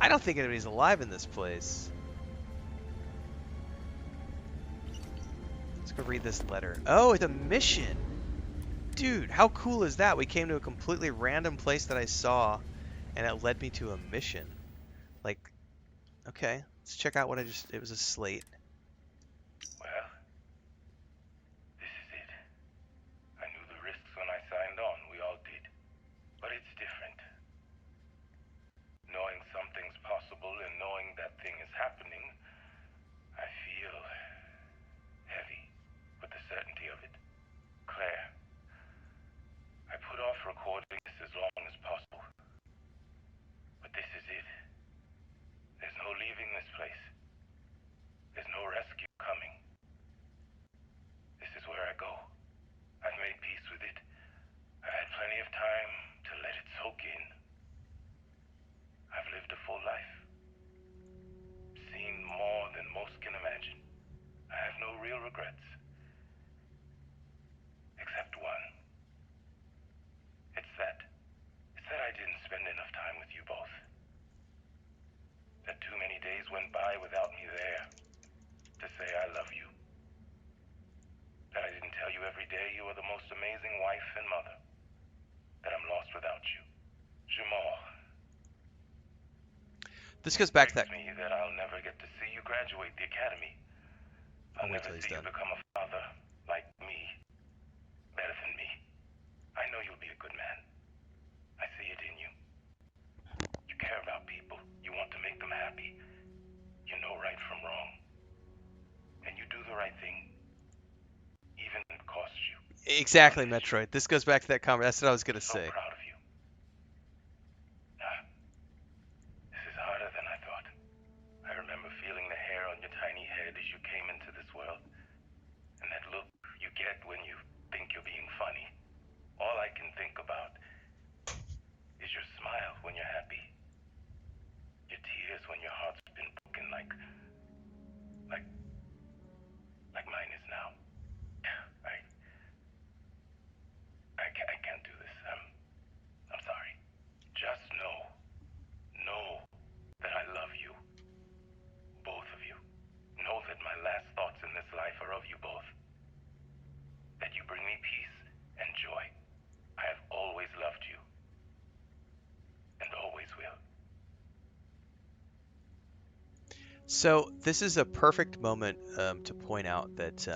I don't think anybody's alive in this place. Let's go read this letter. Oh, it's a mission. Dude, how cool is that? We came to a completely random place that I saw, and it led me to a mission. Like, okay, let's check out what I just... It was a slate. Well, this is it. I knew the risks when I signed on. We all did. But it's different. Knowing something's possible and knowing that thing is happening, I feel heavy with the certainty of it. Claire, I put off recording this as long as possible. But this is it. There's no leaving this place. There's no rescue coming. This is where I go. I've made peace with it. I've had plenty of time to let it soak in. I've lived a full life. Seen more than most can imagine. I have no real regrets. Except one. It's that I didn't spend enough time with you both. That too many days went by without me there to say I love you. That I didn't tell you every day you are the most amazing wife and mother. That I'm lost without you. Jamal. This goes back to that... me that I'll never get to see you graduate the academy. I'll wait never till he's see you done. become a father like me. Better than me. I know you'll be a good man. I see it in you. You care about people. You want to make them happy. You know right from wrong. And you do the right thing. Even if it costs you. Exactly, Metroid. This goes back to that conversation. That's what I was going to So say. proud of you. This is harder than I thought. I remember feeling the hair on your tiny head as you came into this world. And that look you get when you think you're being funny. All I can think about is your smile when you're happy. Your tears when your heart's been broken like mine is now. I can't do this. I'm sorry. Just know that I love you. Both of you. Know that my last thoughts in this life are of you both. That you bring me peace and joy. I have always loved you. And always will. So this is a perfect moment to point out that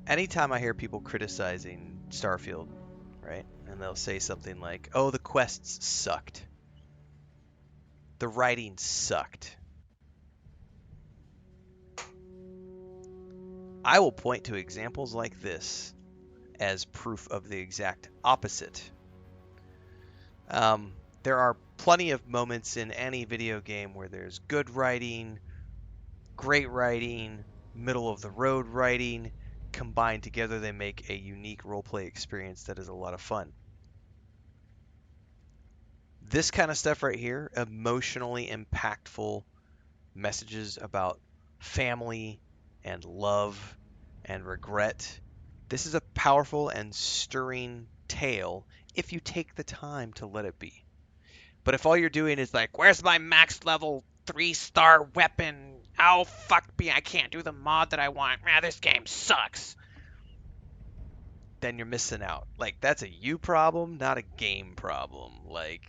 anytime I hear people criticizing Starfield, right, and they'll say something like, "Oh, the quests sucked. The writing sucked." I will point to examples like this as proof of the exact opposite. There are plenty of moments in any video game where there's good writing, great writing, middle of the road writing. Combined together, they make a unique roleplay experience that is a lot of fun. This kind of stuff right here, emotionally impactful messages about family and love and regret. This is a powerful and stirring tale if you take the time to let it be. But if all you're doing is like, where's my max level 3-star weapon? Oh, fuck me, I can't do the mod that I want. Man, this game sucks. Then you're missing out. Like, that's a you problem, not a game problem. Like,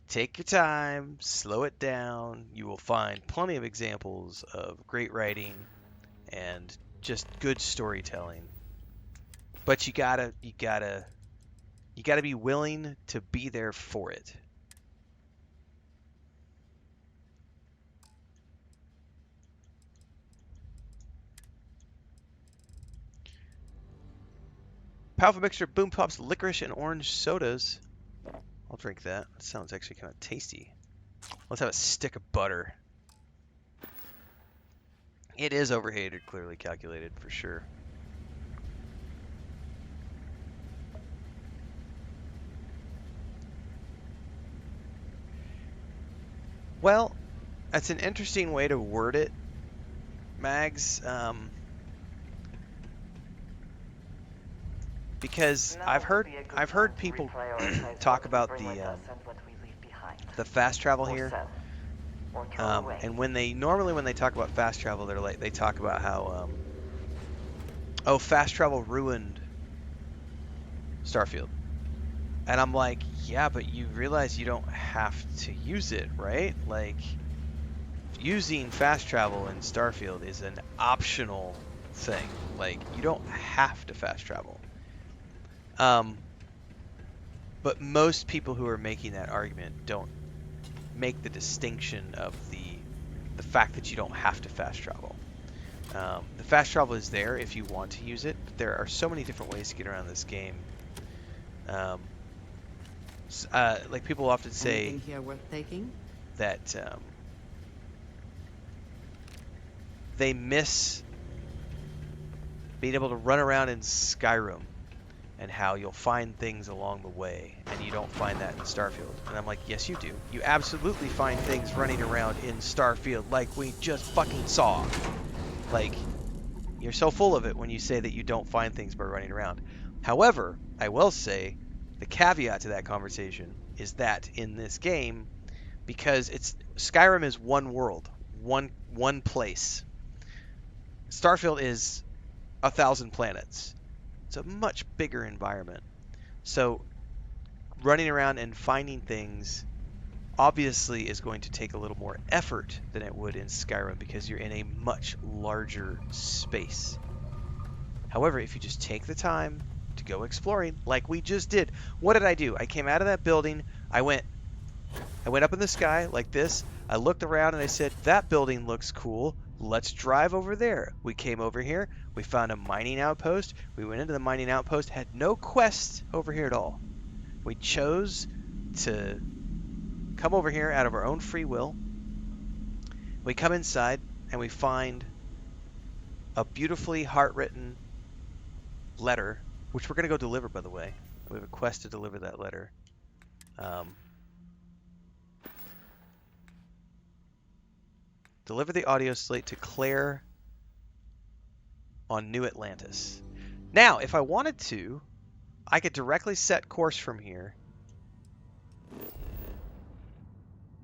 take your time, slow it down. You will find plenty of examples of great writing and just good storytelling. But you gotta be willing to be there for it. Powerful mixture of Boom Pops, licorice, and orange sodas. I'll drink that. That sounds actually kind of tasty. Let's have a stick of butter. It is overheated, clearly calculated for sure. Well, that's an interesting way to word it, Mags. Because I've heard people talk about the the fast travel or here. sell, or throw away. And when they talk about fast travel, they talk about how oh, fast travel ruined Starfield. And I'm like, yeah, but you realize you don't have to use it, right? Like, using fast travel in Starfield is an optional thing. Like, you don't have to fast travel. But most people who are making that argument don't make the distinction of the fact that you don't have to fast travel. The fast travel is there if you want to use it, but there are so many different ways to get around this game. Like people often say Anything here worth taking? that they miss being able to run around in Skyrim and how you'll find things along the way, and you don't find that in Starfield. And I'm like, yes, you do. You absolutely find things running around in Starfield like we just fucking saw. Like, you're so full of it when you say that you don't find things by running around. However, I will say the caveat to that conversation is that in this game, because Skyrim is one world, one place. Starfield is 1,000 planets. It's a much bigger environment. So running around and finding things obviously is going to take a little more effort than it would in Skyrim because you're in a much larger space. However, if you just take the time to go exploring like we just did. What did I do? I came out of that building. I went up in the sky like this. I looked around and I said, that building looks cool. Let's drive over there. We came over here. We found a mining outpost. We went into the mining outpost. Had no quest over here at all. We chose to come over here out of our own free will. We come inside and we find a beautifully heart-written letter, which we're going to go deliver, by the way. We have a quest to deliver that letter. Deliver the audio slate to Claire on New Atlantis. Now, if I wanted to, I could directly set course from here.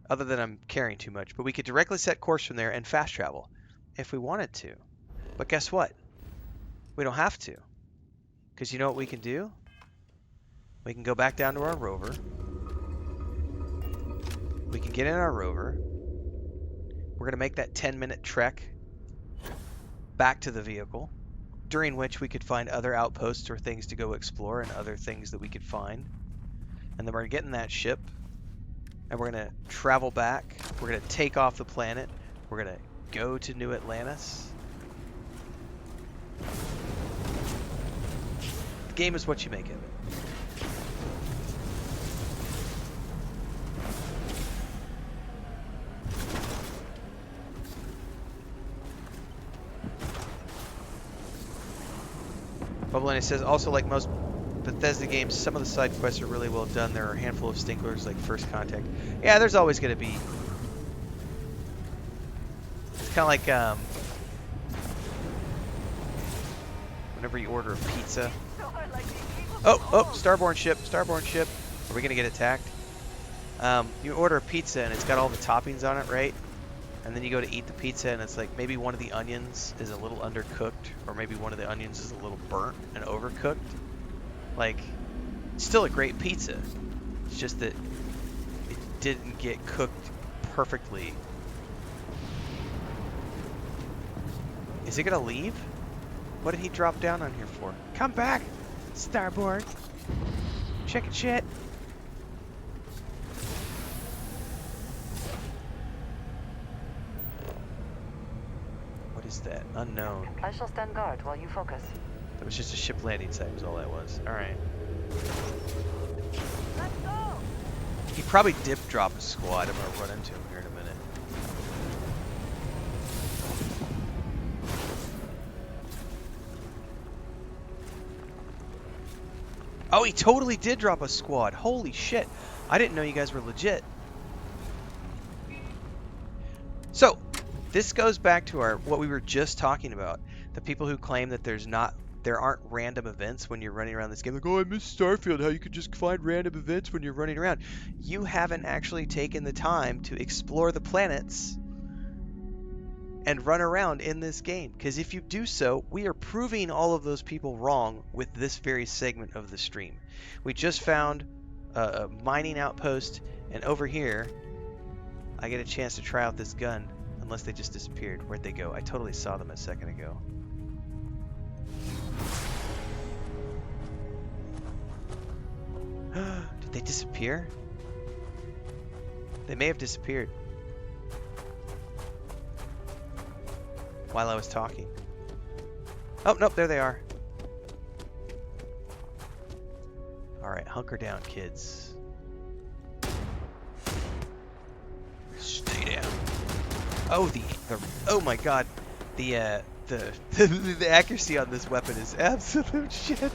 Other than I'm carrying too much, but we could directly set course from there and fast travel if we wanted to. But guess what? We don't have to. Because you know what we can do? We can go back down to our rover. We can get in our rover. We're going to make that 10-minute trek back to the vehicle, during which we could find other outposts or things to go explore and other things that we could find. And then we're going to get in that ship, and we're going to travel back. We're going to take off the planet. We're going to go to New Atlantis. The game is what you make of it. Bubbleini says, also like most Bethesda games, some of the side quests are really well done. There are a handful of stinklers like First Contact. Yeah, there's always going to be. It's kind of like whenever you order a pizza. Oh, starborn ship. Are we going to get attacked? You order a pizza and it's got all the toppings on it, right? And then you go to eat the pizza and it's like maybe one of the onions is a little undercooked, or maybe one of the onions is a little burnt and overcooked. Like, it's still a great pizza. It's just that it didn't get cooked perfectly. Is it gonna leave? What did he drop down on here for? Come back, starboard. Chicken shit. What is that? Unknown. I shall stand guard while you focus. That was just a ship landing site, was all that was. Alright. Let's go! He probably dip drop a squad. I'm gonna run into him here in a minute. Oh, he totally did drop a squad. Holy shit. I didn't know you guys were legit. So, this goes back to what we were just talking about. The people who claim that there's there aren't random events when you're running around this game. Like, oh, I miss Starfield, how you could just find random events when you're running around. You haven't actually taken the time to explore the planets and run around in this game. Because if you do so, we are proving all of those people wrong with this very segment of the stream. We just found a mining outpost, and over here, I get a chance to try out this gun. Unless they just disappeared. Where'd they go? I totally saw them a second ago. Did they disappear? They may have disappeared while I was talking. Oh, nope, there they are. Alright, hunker down, kids. Stay down. Oh, oh my god. The accuracy on this weapon is absolute shit.